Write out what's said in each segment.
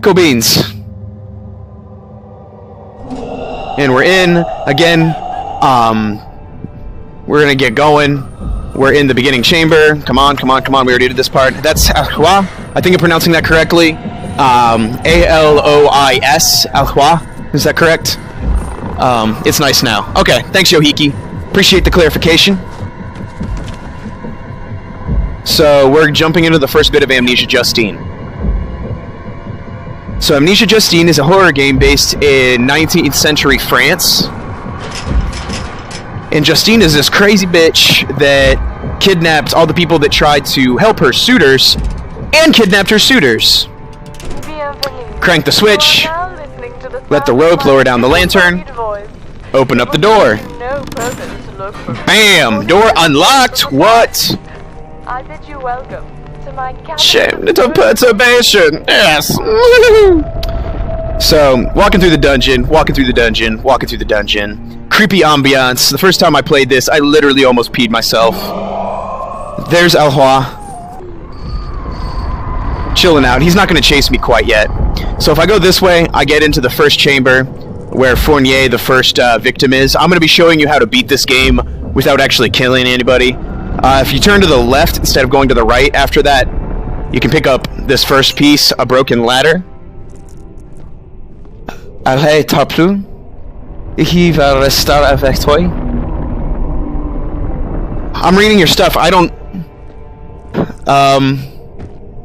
Cool beans. And we're in again. We're gonna get going. We're in the beginning chamber. Come on, come on, come on. We already did this part. That's Alhwa. I think I'm pronouncing that correctly. A-L-O-I-S. Alhwa. Is that correct? It's nice now. Okay, thanks, Yohiki. Appreciate the clarification. So, we're jumping into the first bit of Amnesia Justine. So, Amnesia Justine is a horror game based in 19th century France. And Justine is this crazy bitch that kidnapped all the people that tried to help her suitors and kidnapped her suitors. Crank the switch, let the rope lower down the lantern, open up the door. Bam! Door unlocked! What? I bid you welcome to my cabin. Shame, little perturbation. Yes. So, walking through the dungeon. Creepy ambiance. The first time I played this, I literally almost peed myself. There's Alhwa. Chilling out. He's not going to chase me quite yet. So if I go this way, I get into the first chamber where Fournier, the first victim, is. I'm going to be showing you how to beat this game without actually killing anybody. If you turn to the left instead of going to the right after that, you can pick up this first piece, a broken ladder. Allez, t'as plus? Qui va rester avec toi? I'm reading your stuff. I don't...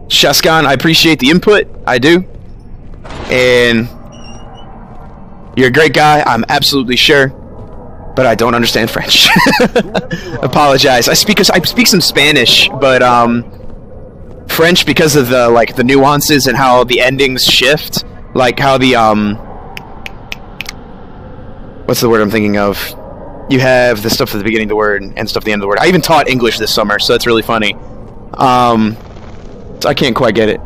Shaskan, I appreciate the input. I do. And... you're a great guy, I'm absolutely sure. But I don't understand French. Apologize. I speak some Spanish, but French, because of the nuances and how the endings shift, like how the what's the word I'm thinking of? You have the stuff at the beginning of the word and stuff at the end of the word. I even taught English this summer, so it's really funny. So I can't quite get it.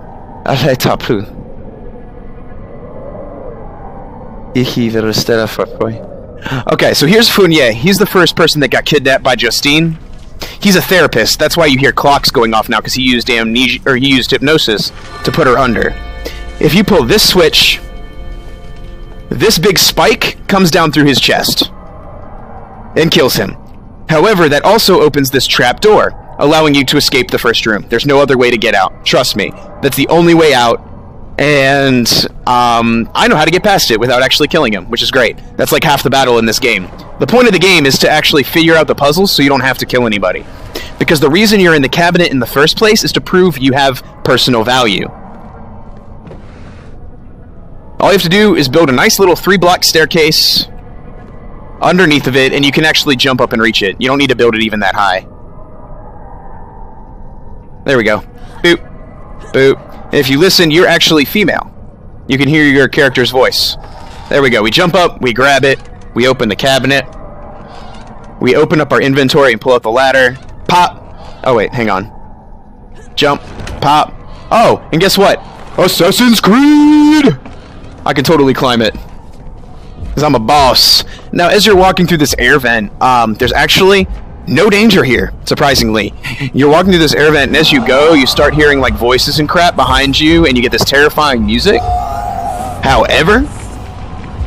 Okay, so here's Fournier. He's the first person that got kidnapped by Justine. He's a therapist. That's why you hear clocks going off now, because he used amnesia, or he used hypnosis to put her under. If you pull this switch, this big spike comes down through his chest and kills him. However, that also opens this trap door, allowing you to escape the first room. There's no other way to get out. Trust me. That's the only way out. And I know how to get past it without actually killing him, which is great. That's like half the battle in this game. The point of the game is to actually figure out the puzzles so you don't have to kill anybody. Because the reason you're in the cabinet in the first place is to prove you have personal value. All you have to do is build a nice little 3-block staircase underneath of it, and you can actually jump up and reach it. You don't need to build it even that high. There we go. Boop. Boop. And if you listen, you're actually female. You can hear your character's voice. There we go. We jump up, we grab it, we open the cabinet, we open up our inventory and pull out the ladder. Pop! Oh wait, hang on. Jump. Pop. Oh, and guess what? Assassin's Creed! I can totally climb it. Because I'm a boss. Now, as you're walking through this air vent, there's actually no danger here, surprisingly. You're walking through this air vent, and as you go, you start hearing like voices and crap behind you, and you get this terrifying music. However,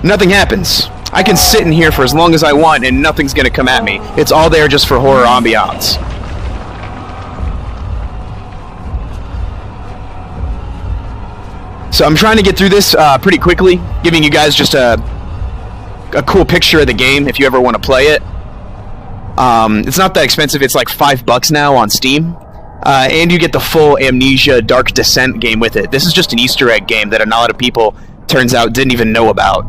nothing happens. I can sit in here for as long as I want, and nothing's gonna come at me. It's all there just for horror ambiance. So I'm trying to get through this pretty quickly, giving you guys just a cool picture of the game if you ever want to play it. It's not that expensive. It's like $5 now on Steam. And you get the full Amnesia Dark Descent game with it. This is just an Easter egg game that a lot of people, turns out, didn't even know about.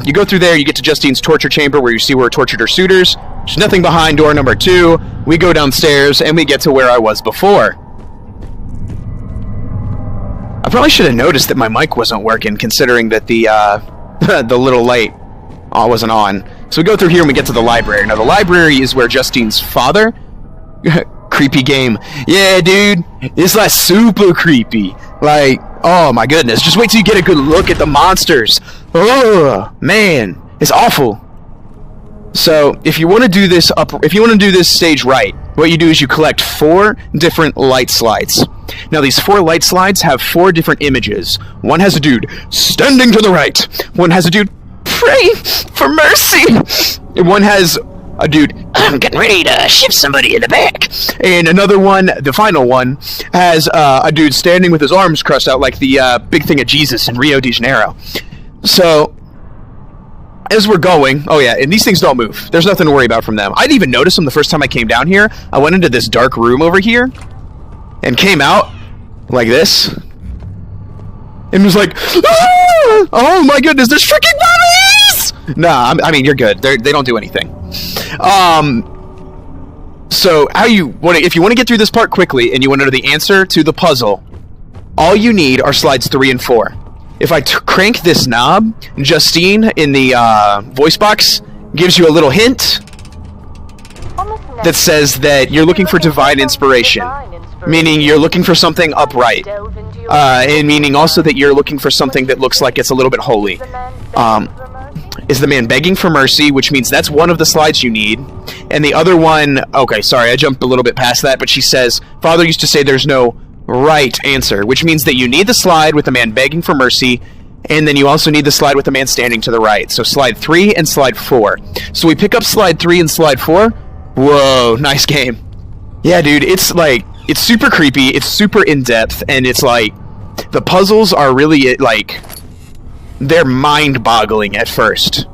You go through there, you get to Justine's torture chamber where you see where her tortured her suitors. There's nothing behind door number 2. We go downstairs and we get to where I was before. I probably should have noticed that my mic wasn't working, considering that the the little light wasn't on. So we go through here and we get to the library. Now the library is where Justine's father... creepy game. Yeah, dude. It's like super creepy. Like, oh my goodness. Just wait till you get a good look at the monsters. Oh, man. It's awful. So, if you want to do this stage right, what you do is you collect 4 different light slides. Now, these 4 light slides have 4 different images. One has a dude standing to the right. One has a dude praying for mercy. And one has a dude, I'm getting ready to shoot somebody in the back. And another one, the final one, has a dude standing with his arms crossed out like the big thing of Jesus in Rio de Janeiro. So, as we're going, oh yeah, and these things don't move. There's nothing to worry about from them. I didn't even notice them the first time I came down here. I went into this dark room over here and came out like this and was like, ah! Oh my goodness, there's freaking mummies! Nah, I mean, you're good. They don't do anything. So if you want to get through this part quickly and you want to know the answer to the puzzle, all you need are slides 3 and 4. If I crank this knob, Justine in the voice box gives you a little hint that says that you're looking for divine inspiration, meaning you're looking for something upright, and meaning also that you're looking for something that looks like it's a little bit holy. Is the man begging for mercy, which means that's one of the slides you need. And the other one, okay, sorry, I jumped a little bit past that, but she says, Father used to say there's no right answer, which means that you need the slide with the man begging for mercy, and then you also need the slide with the man standing to the right. So slide 3 and slide 4. So we pick up slide 3 and slide 4. Whoa, nice game. Yeah, dude, it's super creepy, it's super in-depth, and it's like, the puzzles are really, like, they're mind-boggling at first.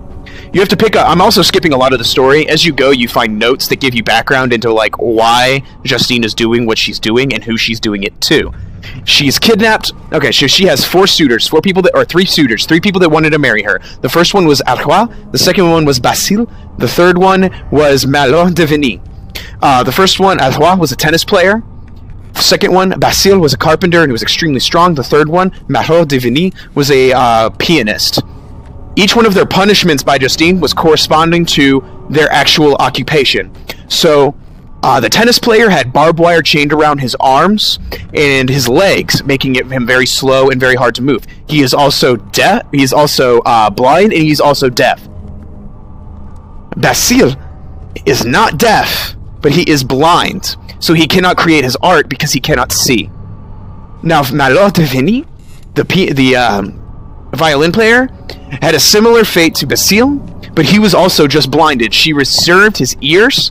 You have to pick up, I'm also skipping a lot of the story. As you go, you find notes that give you background into, like, why Justine is doing what she's doing and who she's doing it to. She's kidnapped, okay, so she has 4 suitors, 3 suitors, 3 people that wanted to marry her. The first one was Arroy, the second one was Basile, the third one was Malheur de Vigny. The first one, Arroy, was a tennis player. The second one, Basile, was a carpenter and he was extremely strong. The third one, Malheur de Vigny, was a pianist. Each one of their punishments by Justine was corresponding to their actual occupation. So, the tennis player had barbed wire chained around his arms and his legs, making him very slow and very hard to move. He is also deaf. He is also blind, and he's also deaf. Basile is not deaf, but he is blind, so he cannot create his art because he cannot see. Now, Malheur de Vigny, the violin player, had a similar fate to Basile, but he was also just blinded. She reserved his ears.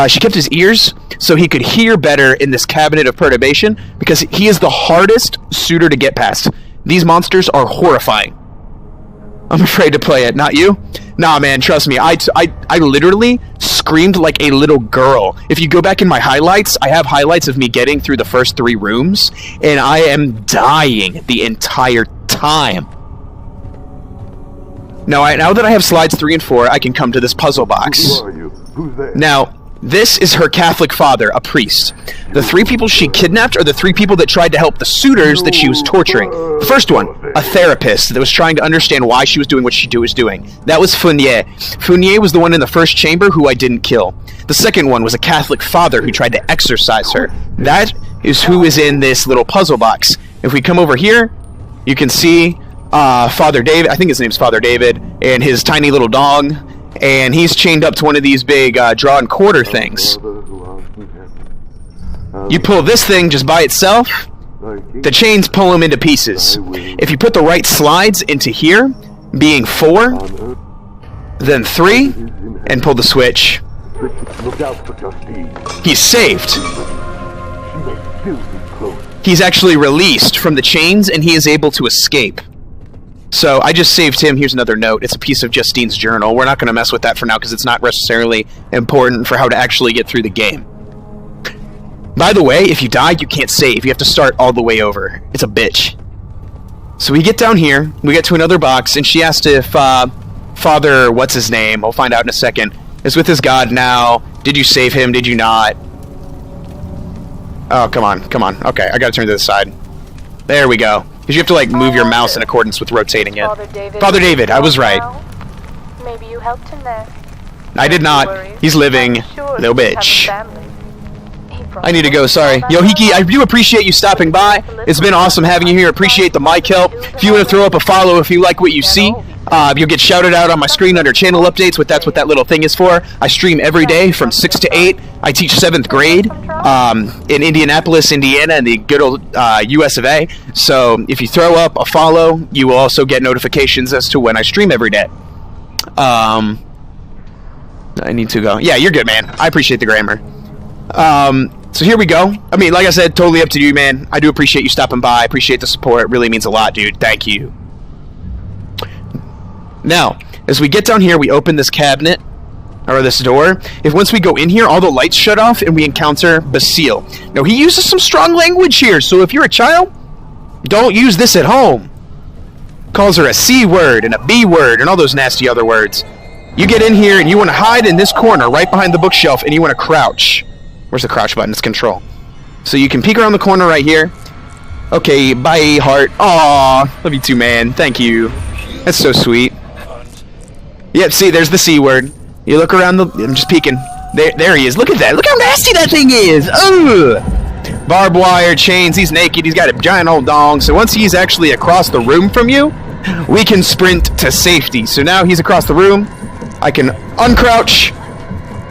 She kept his ears so he could hear better in this cabinet of perturbation because he is the hardest suitor to get past. These monsters are horrifying. I'm afraid to play it, not you? Nah, man, trust me. I literally screamed like a little girl. If you go back in my highlights, I have highlights of me getting through the first 3 rooms, and I am dying the entire time. Now that I have slides 3 and 4, I can come to this puzzle box. Who are you? Who's there? Now, this is her Catholic father, a priest. The 3 people she kidnapped are the 3 people that tried to help the suitors that she was torturing. The first one, a therapist that was trying to understand why she was doing what she was doing. That was Fournier. Fournier was the one in the first chamber who I didn't kill. The second one was a Catholic father who tried to exorcise her. That is who is in this little puzzle box. If we come over here, you can see Father David, I think his name's Father David, and his tiny little dog, and he's chained up to one of these big draw and quarter things. You pull this thing just by itself, the chains pull him into pieces. If you put the right slides into here, being 4, then 3, and pull the switch, Look out for Justine. he's saved. She may still be close. He's actually released from the chains, and he is able to escape. So I just saved him. Here's another note. It's a piece of Justine's journal. We're not going to mess with that for now because it's not necessarily important for how to actually get through the game. By the way, if you die, you can't save. You have to start all the way over. It's a bitch. So we get down here. We get to another box, and she asked if Father, what's his name? We'll find out in a second, is with his god now. Did you save him? Did you not? Oh, come on. Come on. Okay, I got to turn to the side. There we go. Because you have to, like, move your mouse in accordance with rotating it. Father David, I was right. Maybe you helped him there. I did not. He's living. Little bitch. I need to go, sorry. Yo, Hiki, I do appreciate you stopping by. It's been awesome having you here. Appreciate the mic help. If you want to throw up a follow if you like what you see, You'll get shouted out on my screen under channel updates. That's what that little thing is for. I stream every day from 6 to 8. I teach 7th grade in Indianapolis, Indiana, in the good old US of A. So if you throw up a follow, you will also get notifications as to when I stream every day. I need to go. Yeah, you're good, man. I appreciate the grammar. So here we go. I mean, like I said, totally up to you, man. I do appreciate you stopping by. I appreciate the support. It really means a lot, dude. Thank you. Now, as we get down here, we open this cabinet, or this door. If once we go in here, all the lights shut off, and we encounter Basile. Now, he uses some strong language here, so if you're a child, don't use this at home. Calls her a C word, and a B word, and all those nasty other words. You get in here, and you want to hide in this corner, right behind the bookshelf, and you want to crouch. Where's the crouch button? It's control. So you can peek around the corner right here. Okay, bye, heart. Aw, love you too, man. Thank you. That's so sweet. Yep, see, there's the C word. You look around the... I'm just peeking. There he is. Look at that. Look how nasty that thing is. Ugh. Barbed wire, chains. He's naked. He's got a giant old dong. So once he's actually across the room from you, we can sprint to safety. So now he's across the room. I can uncrouch.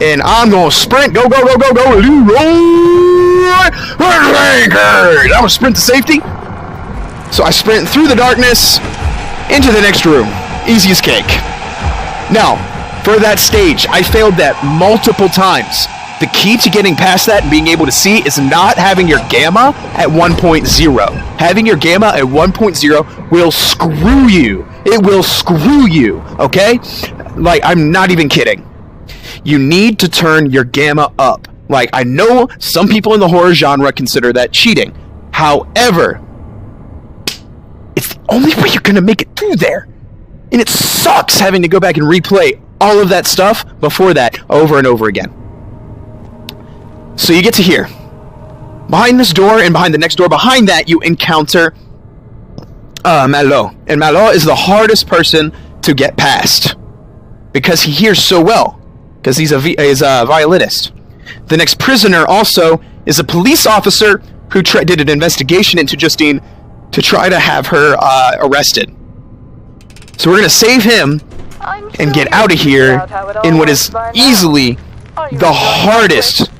And I'm going to sprint. Go, go, go, go, go. Leroy! I'm going to sprint to safety. So I sprint through the darkness into the next room. Easy as cake. Now, for that stage, I failed that multiple times. The key to getting past that and being able to see is not having your gamma at 1.0. Having your gamma at 1.0 will screw you. It will screw you, okay? Like, I'm not even kidding. You need to turn your gamma up. Like, I know some people in the horror genre consider that cheating. However, it's the only way you're gonna make it through there. And it sucks having to go back and replay all of that stuff before that over and over again. So you get to here. Behind this door and behind the next door, behind that you encounter Malo. And Malo is the hardest person to get past. Because he hears so well. Because he's a violinist. The next prisoner also is a police officer who did an investigation into Justine to try to have her arrested. So we're going to save him and get out of here in what is easily the hardest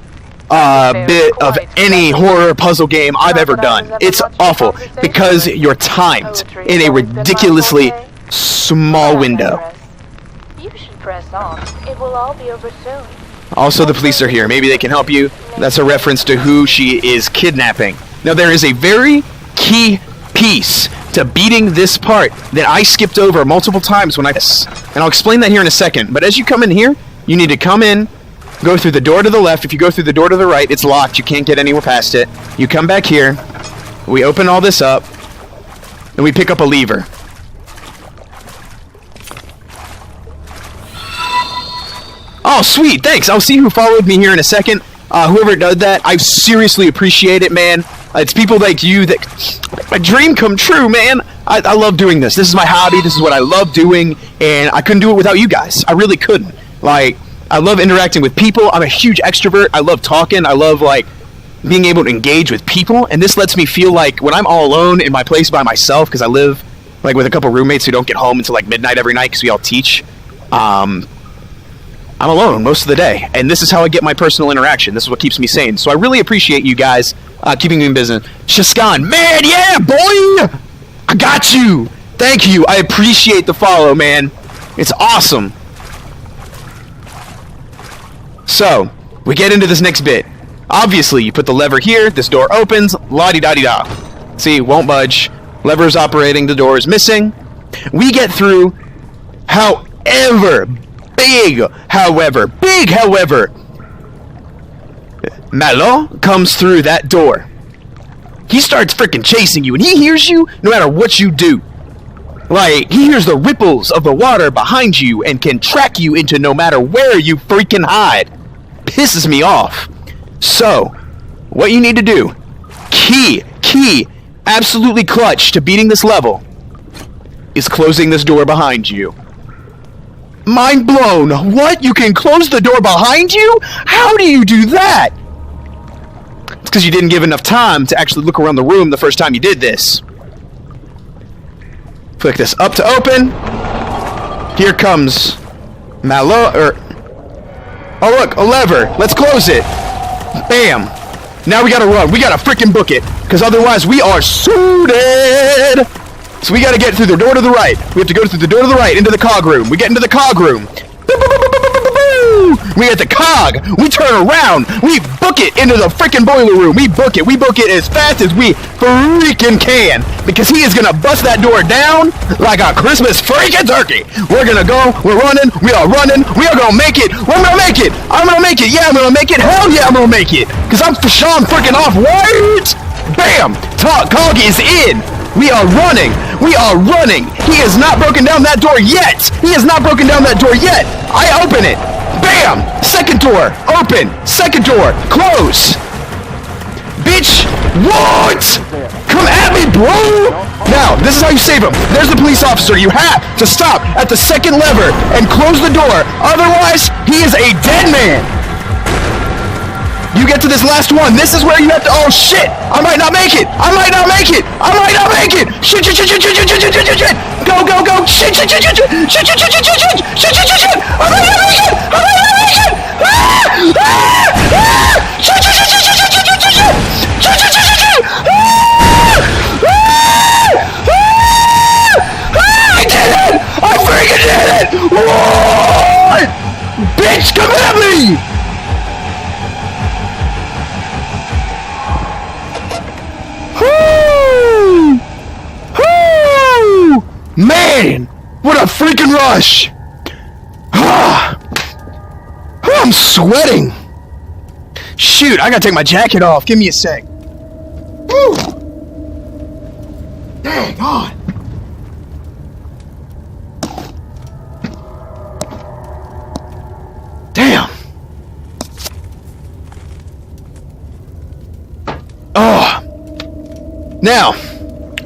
bit of any horror puzzle game I've ever done. It's awful because you're timed in a ridiculously small window. You should press on. It will all be over soon. Also, the police are here. Maybe they can help you. That's a reference to who she is kidnapping. Now, there is a very key piece to beating this part that I skipped over multiple times when and I'll explain that here in a second. But as you come in here, you need to come in, go through the door to the left. If you go through the door to the right, it's locked. You can't get anywhere past it. You come back here. We open all this up, and we pick up a lever. Oh, sweet. Thanks. I'll see who followed me here in a second. Whoever did that, I seriously appreciate it, man. It's people like you that... My dream come true, man. I love doing this. This is my hobby. This is what I love doing, and I couldn't do it without you guys. I really couldn't. Like, I love interacting with people. I'm a huge extrovert. I love talking. I love, like, being able to engage with people, and this lets me feel like when I'm all alone in my place by myself, because I live, like, with a couple roommates who don't get home until, like, midnight every night because we all teach, I'm alone most of the day, and this is how I get my personal interaction. This is what keeps me sane. So I really appreciate you guys keeping me in business. Justine, man, yeah, boy! I got you! Thank you. I appreciate the follow, man. It's awesome. So, we get into this next bit. Obviously, you put the lever here, this door opens, la-di-da-di-da. See, won't budge. Lever's operating, the door is missing. We get through, however, Malo comes through that door. He starts freaking chasing you, and he hears you no matter what you do. Like, he hears the ripples of the water behind you and can track you into no matter where you freaking hide. Pisses me off. So, what you need to do, key, absolutely clutch to beating this level, is closing this door behind you. Mind blown. What? You can close the door behind you? How do you do that? It's because you didn't give enough time to actually look around the room the first time you did this. Click this up to open. Here comes Oh look, a lever. Let's close it. Bam. Now we gotta run. We gotta freaking book it, because otherwise we are suited. So we gotta get through the door to the right. We have to go through the door to the right into the cog room. We get into the cog room. We at the cog. We turn around. We book it into the freaking boiler room. We book it. We book it as fast as we freaking can, because he is gonna bust that door down like a Christmas freaking turkey. We're gonna go. We're running. We are running. We are gonna make it. We're gonna make it. I'm gonna make it. Yeah, I'm gonna make it. Hell yeah, I'm gonna make it. Because I'm for Sean freaking off. What? Bam. Cog is in. We are running. We are running. He has not broken down that door yet. He has not broken down that door yet. I open it. Bam! Second door. Open. Second door. Close. Bitch. What? Come at me, bro. Now, this is how you save him. There's the police officer. You have to stop at the second lever and close the door. Otherwise, he is a dead man. You get to this last one. This is where you have to. Oh shit! I might not make it. I might not make it. I might not make it. Shit! Shit! Shit! Shit! Shit! Shit! Shit! Shit! Shit! Go! Go! Go! Shit! Shit! Shit! Shit! Shit! Shit! Shit! Shit! Shit! Shit! Shit! Shit! Shit! Shit! I might not make it. I might not make it. Shit! Shit! Shit! Shit! Shit! Shit! Shit! Shit! Shit! Shit! Shit! Shit! Shit! I did it! I freaking did it! What? Bitch, come at me! Man, what a freaking rush! I'm sweating. Shoot, I gotta take my jacket off. Give me a sec. Woo. Dang on. Damn. Oh. Now,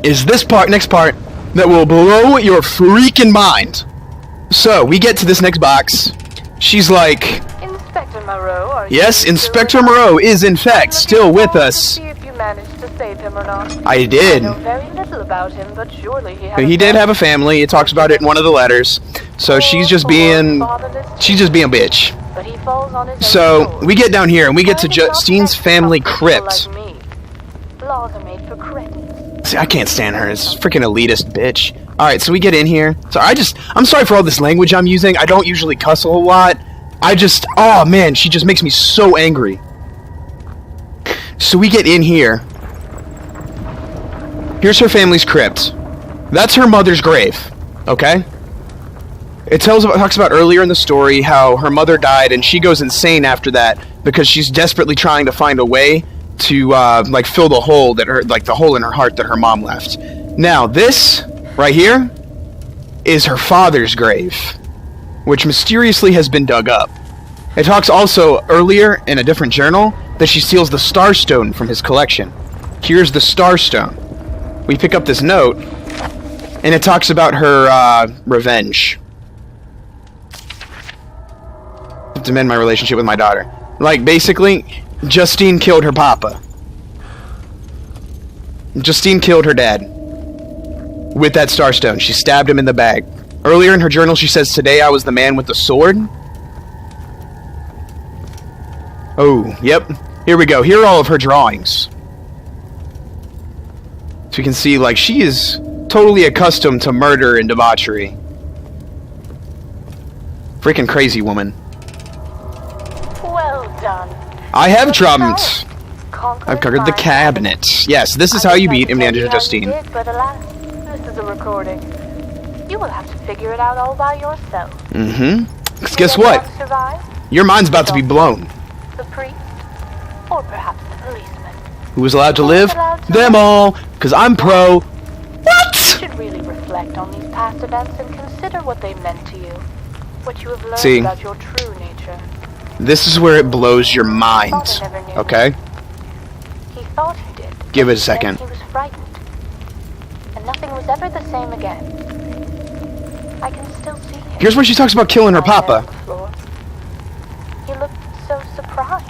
is this next part that will blow your freaking mind. So, we get to this next box. She's like... Inspector Moreau, are you Yes, Inspector Moreau is in fact still with us. See if you managed to save him or not. I did. I know very little about him, but surely He did have a family. It talks about it in one of the letters. So she's just being... She's just being a bitch. But he falls on his So, we get down here and we get to Justine's family crypt. Laws are made for credits. See, I can't stand her. It's freaking elitist bitch. Alright, so we get in here. So I'm sorry for all this language I'm using. I don't usually cuss a whole lot. Oh man, she just makes me so angry. So we get in here. Here's her family's crypt. That's her mother's grave. Okay? It talks about earlier in the story how her mother died and she goes insane after that because she's desperately trying to find a way to like fill the hole the hole in her heart that her mom left. Now this right here is her father's grave, which mysteriously has been dug up. It talks also earlier in a different journal that she steals the Starstone from his collection. Here's the Starstone. We pick up this note and it talks about her revenge. To mend my relationship with my daughter. Like basically Justine killed her papa. Justine killed her dad with that Starstone. She stabbed him in the back. Earlier in her journal she says, "Today I was the man with the sword." Oh, yep. Here we go. Here are all of her drawings. So you can see, like, she is totally accustomed to murder and debauchery. Freaking crazy woman. Well done. I have trumped. I've conquered the cabinet. Yes, this is how you beat Amnesia Justine. But alas, this is a recording. You will have to figure it out all by yourself. Mm-hmm. Guess what? Your mind's about to be blown. The priest, or perhaps the policeman. Who was allowed to live? Them all. Because I'm pro. What? You should really reflect on these past events and consider what they meant to you. What you have learned See, about your true nature. This is where it blows your mind. Okay? He thought he did. Give it a second. He was frightened. And nothing was ever the same again. I can still see him. Here's where she talks about killing her papa. He looked so surprised.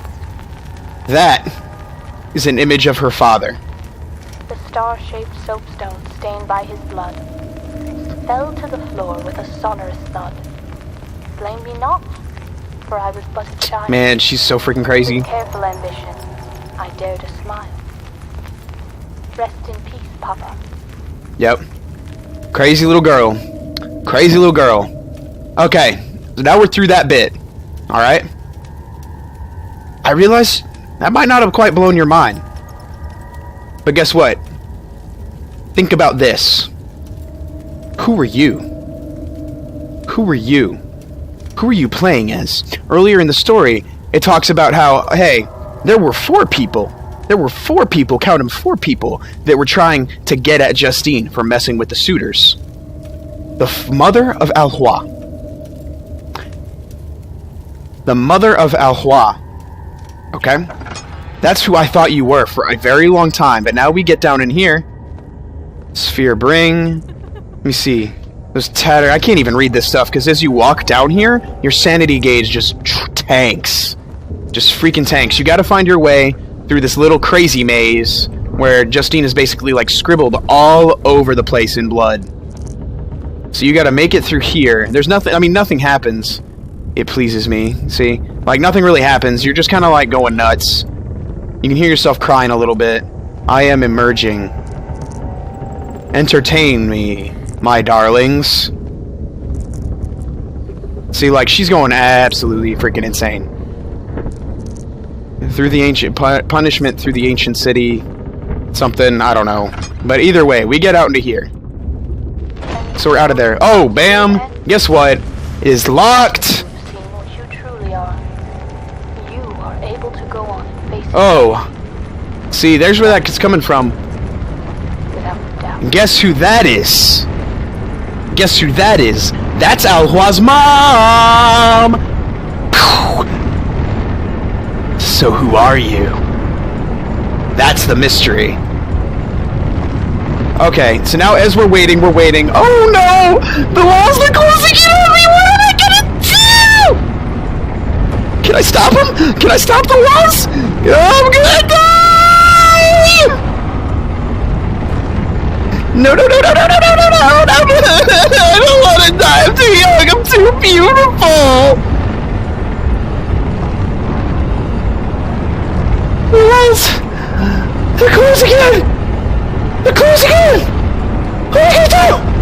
That is an image of her father. The star-shaped soapstone stained by his blood. fell to the floor with a sonorous thud. Blame me not, for I was but a child. Man, she's so freaking crazy. With careful ambition, I dare to smile. Rest in peace, Papa. Yep. Crazy little girl. Crazy little girl. Okay, so now we're through that bit. Alright? I realize that might not have quite blown your mind. But guess what? Think about this. Who are you? Who are you? Who are you playing as? Earlier in the story, it talks about how, hey, there were 4 people. There were 4 people, count them, 4 people, that were trying to get at Justine for messing with the suitors. The mother of Alhua. The mother of Alhua. Okay? That's who I thought you were for a very long time, but now we get down in here. Sphere bring. Let me see. Those tatter. I can't even read this stuff, because as you walk down here, your sanity gauge just tanks. Just freaking tanks. You gotta find your way through this little crazy maze where Justine is basically like scribbled all over the place in blood. So you gotta make it through here. There's nothing, I mean, nothing happens. It pleases me, see? Like, nothing really happens. You're just kind of like going nuts. You can hear yourself crying a little bit. I am emerging. Entertain me, my darlings. See, like, she's going absolutely freaking insane. Through the ancient punishment through the ancient city, something, I don't know. But either way, we get out into here. So we're out of there. Oh, bam! Guess what? It is locked! You've seen what you truly are. You are able to go on and face Oh. See, there's where that's coming from. without doubt. Guess who that is? Guess who that is? That's Alhua's mom! So who are you? That's the mystery. Okay, so now as we're waiting, Oh no! The walls are closing in on me! What am I gonna do? Can I stop him? Can I stop the walls? I'm gonna die! No, no, no, no, no, no, no, no, no, no! I don't want to die. I'm too young. I'm too beautiful. The walls! They're closing in! They're closing in! What are we gonna do?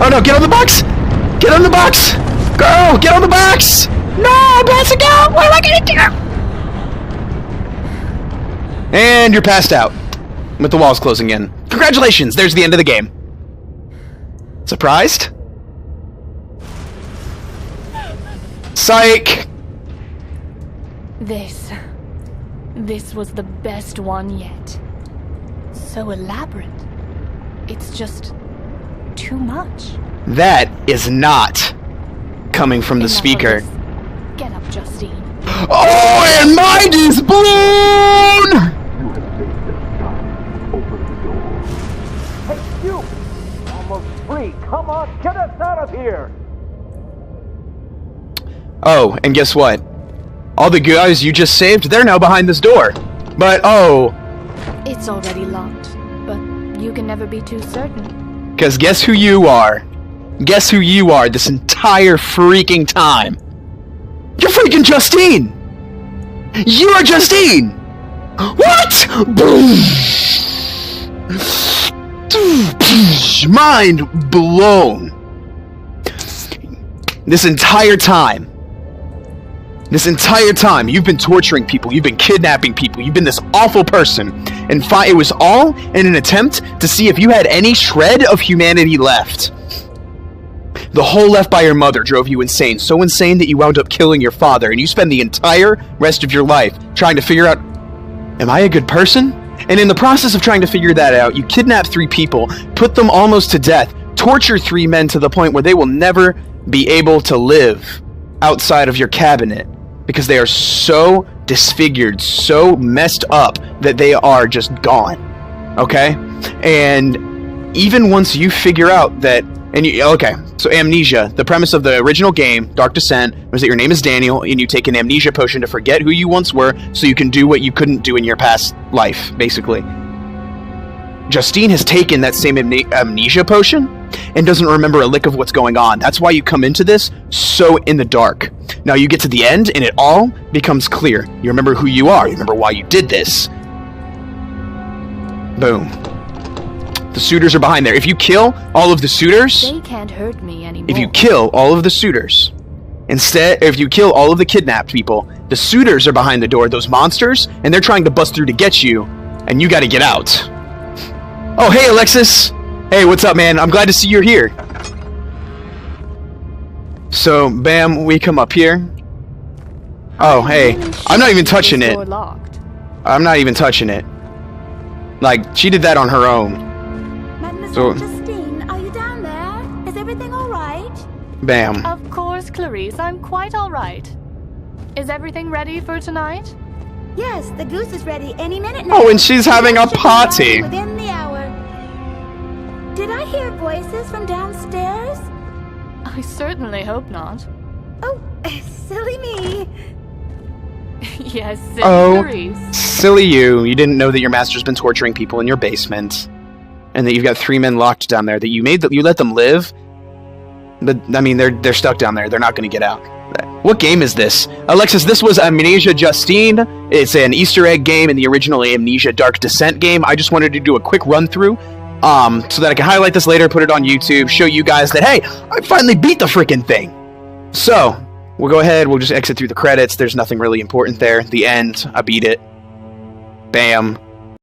Oh no, get on the box! Get on the box! Girl, get on the box! No, I'm passing out! What am I gonna do? And you're passed out. With the walls closing in. Congratulations, there's the end of the game. Surprised? Psych! This was the best one yet. So elaborate. It's just too much. That is not coming from the Enough of speaker. this. Get up, Justine. Oh, and mind is blown! You have saved us time. Open the door. Hey, you! Almost free. Come on, get us out of here! Oh, and guess what? All the guys you just saved, they're now behind this door. But, oh, It's already locked, but you can never be too certain. because guess who you are? Guess who you are this entire freaking time? You're freaking Justine! You are Justine! What? Boom! Mind blown. This entire time, you've been torturing people, you've been kidnapping people, you've been this awful person, and it was all in an attempt to see if you had any shred of humanity left. The hole left by your mother drove you insane, so insane that you wound up killing your father, and you spend the entire rest of your life trying to figure out, am I a good person? And in the process of trying to figure that out, you kidnap 3 people, put them almost to death, torture 3 men to the point where they will never be able to live outside of your cabinet because they are so disfigured, so messed up that they are just gone. Okay? And even once you figure out that And okay, so Amnesia. The premise of the original game, Dark Descent, was that your name is Daniel, and you take an amnesia potion to forget who you once were, so you can do what you couldn't do in your past life, basically. Justine has taken that same amnesia potion and doesn't remember a lick of what's going on. That's why you come into this so in the dark. Now you get to the end, and it all becomes clear. You remember who you are. You remember why you did this. Boom. The suitors are behind there. If you kill all of the suitors... They can't hurt me anymore. If you kill all of the suitors... Instead, if you kill all of the kidnapped people, the suitors are behind the door, those monsters, and they're trying to bust through to get you, and you gotta get out. Oh, hey, Alexis! Hey, what's up, man? I'm glad to see you're here. So, bam, we come up here. Oh, hey. I'm not even touching it. I'm not even touching it. Like, she did that on her own. Mademoiselle Justine, are you down there? Is everything alright? Bam. Of course, Clarice, I'm quite alright. Is everything ready for tonight? Yes, the goose is ready any minute now. Oh, and she's having a Should be party. arriving within the hour. Did I hear voices from downstairs? I certainly hope not. Oh, silly me. Yes, silly Oh, Clarice. silly you. You didn't know that your master's been torturing people in your basement. And that you've got 3 men locked down there. That you let them live. But, I mean, they're stuck down there. They're not going to get out. What game is this? Alexis, this was Amnesia Justine. It's an Easter egg game in the original Amnesia Dark Descent game. I just wanted to do a quick run-through. So that I can highlight this later, put it on YouTube, show you guys that, hey, I finally beat the freaking thing. So, we'll go ahead, we'll just exit through the credits. There's nothing really important there. The end, I beat it. Bam.